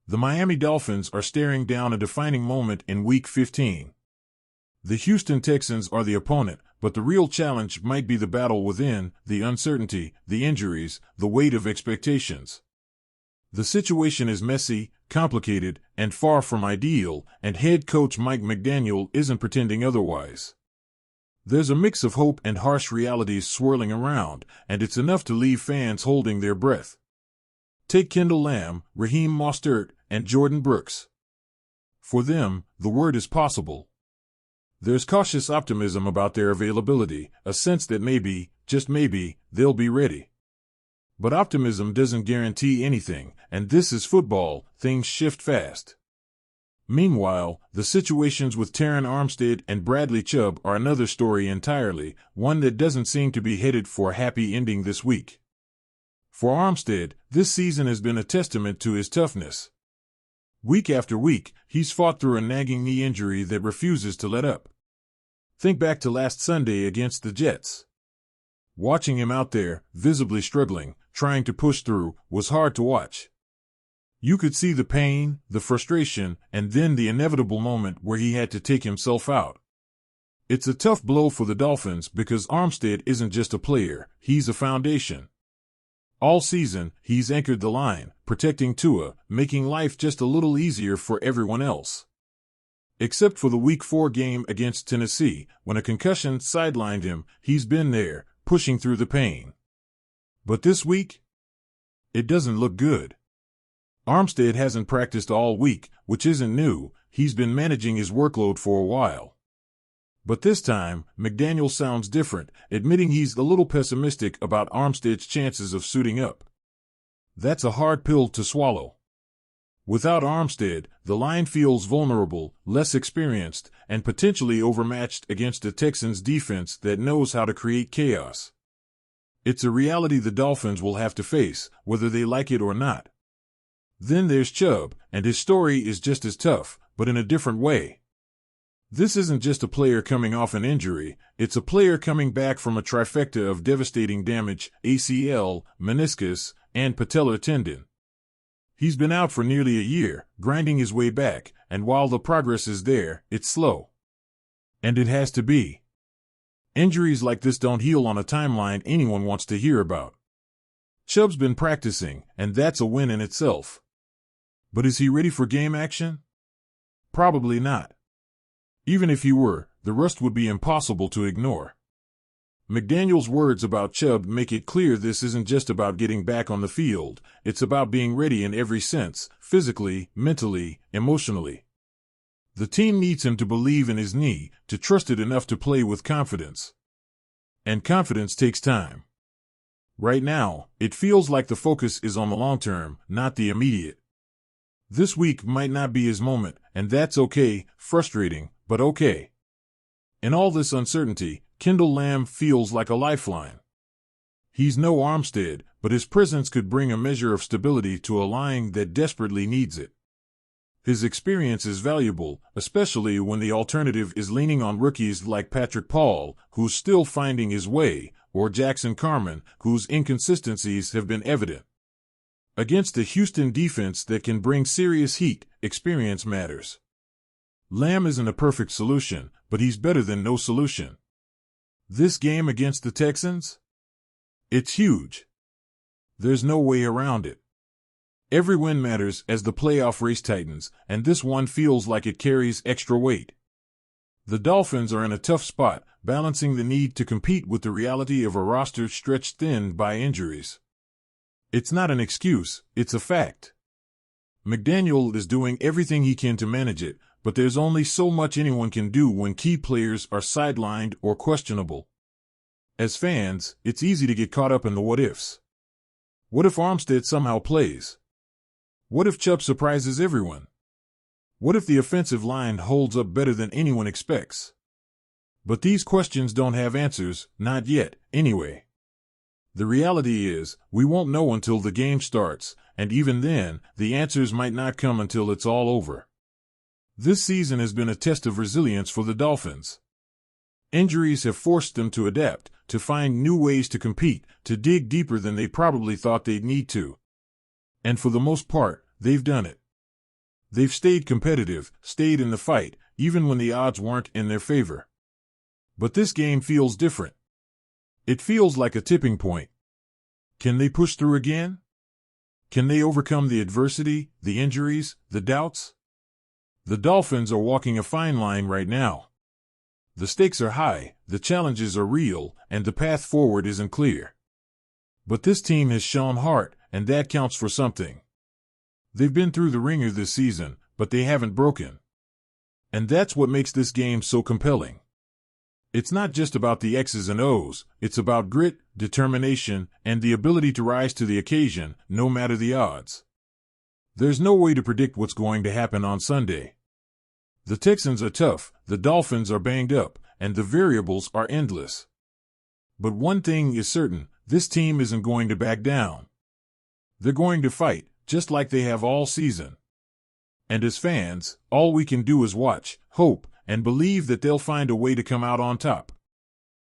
The Miami Dolphins are staring down a defining moment in Week 15. The Houston Texans are the opponent, but the real challenge might be the battle within, the uncertainty, the injuries, the weight of expectations. The situation is messy, complicated, and far from ideal, and head coach Mike McDaniel isn't pretending otherwise. There's a mix of hope and harsh realities swirling around, and it's enough to leave fans holding their breath. Take Kendall Lamb, Raheem Mostert, and Jordan Brooks. For them, the word is possible. There's cautious optimism about their availability, a sense that maybe, just maybe, they'll be ready. But optimism doesn't guarantee anything, and this is football, things shift fast. Meanwhile, the situations with Terron Armstead and Bradley Chubb are another story entirely, one that doesn't seem to be headed for a happy ending this week. For Armstead, this season has been a testament to his toughness. Week after week, he's fought through a nagging knee injury that refuses to let up. Think back to last Sunday against the Jets. Watching him out there, visibly struggling, trying to push through, was hard to watch. You could see the pain, the frustration, and then the inevitable moment where he had to take himself out. It's a tough blow for the Dolphins because Armstead isn't just a player, he's a foundation. All season, he's anchored the line, protecting Tua, making life just a little easier for everyone else. Except for the Week 4 game against Tennessee, when a concussion sidelined him, he's been there, pushing through the pain. But this week? It doesn't look good. Armstead hasn't practiced all week, which isn't new, he's been managing his workload for a while. But this time, McDaniel sounds different, admitting he's a little pessimistic about Armstead's chances of suiting up. That's a hard pill to swallow. Without Armstead, the line feels vulnerable, less experienced, and potentially overmatched against a Texans defense that knows how to create chaos. It's a reality the Dolphins will have to face, whether they like it or not. Then there's Chubb, and his story is just as tough, but in a different way. This isn't just a player coming off an injury, it's a player coming back from a trifecta of devastating damage, ACL, meniscus, and patellar tendon. He's been out for nearly a year, grinding his way back, and while the progress is there, it's slow. And it has to be. Injuries like this don't heal on a timeline anyone wants to hear about. Chubb's been practicing, and that's a win in itself. But is he ready for game action? Probably not. Even if he were, the rust would be impossible to ignore. McDaniel's words about Chubb make it clear this isn't just about getting back on the field, it's about being ready in every sense, physically, mentally, emotionally. The team needs him to believe in his knee, to trust it enough to play with confidence. And confidence takes time. Right now, it feels like the focus is on the long term, not the immediate. This week might not be his moment, and that's okay, frustrating, but okay. In all this uncertainty, Kendall Lamb feels like a lifeline. He's no Armstead, but his presence could bring a measure of stability to a line that desperately needs it. His experience is valuable, especially when the alternative is leaning on rookies like Patrick Paul, who's still finding his way, or Jackson Carman, whose inconsistencies have been evident. Against a Houston defense that can bring serious heat, experience matters. Lamb isn't a perfect solution, but he's better than no solution. This game against the Texans? It's huge. There's no way around it. Every win matters as the playoff race tightens, and this one feels like it carries extra weight. The Dolphins are in a tough spot, balancing the need to compete with the reality of a roster stretched thin by injuries. It's not an excuse, it's a fact. McDaniel is doing everything he can to manage it, but there's only so much anyone can do when key players are sidelined or questionable. As fans, it's easy to get caught up in the what-ifs. What if Armstead somehow plays? What if Chubb surprises everyone? What if the offensive line holds up better than anyone expects? But these questions don't have answers, not yet, anyway. The reality is, we won't know until the game starts, and even then, the answers might not come until it's all over. This season has been a test of resilience for the Dolphins. Injuries have forced them to adapt, to find new ways to compete, to dig deeper than they probably thought they'd need to. And for the most part, they've done it. They've stayed competitive, stayed in the fight, even when the odds weren't in their favor. But this game feels different. It feels like a tipping point. Can they push through again? Can they overcome the adversity, the injuries, the doubts? The Dolphins are walking a fine line right now. The stakes are high, the challenges are real, and the path forward isn't clear. But this team has shown heart, and that counts for something. They've been through the ringer this season, but they haven't broken. And that's what makes this game so compelling. It's not just about the X's and O's, it's about grit, determination, and the ability to rise to the occasion, no matter the odds. There's no way to predict what's going to happen on Sunday. The Texans are tough, the Dolphins are banged up, and the variables are endless. But one thing is certain, this team isn't going to back down. They're going to fight, just like they have all season. And as fans, all we can do is watch, hope, and believe that they'll find a way to come out on top.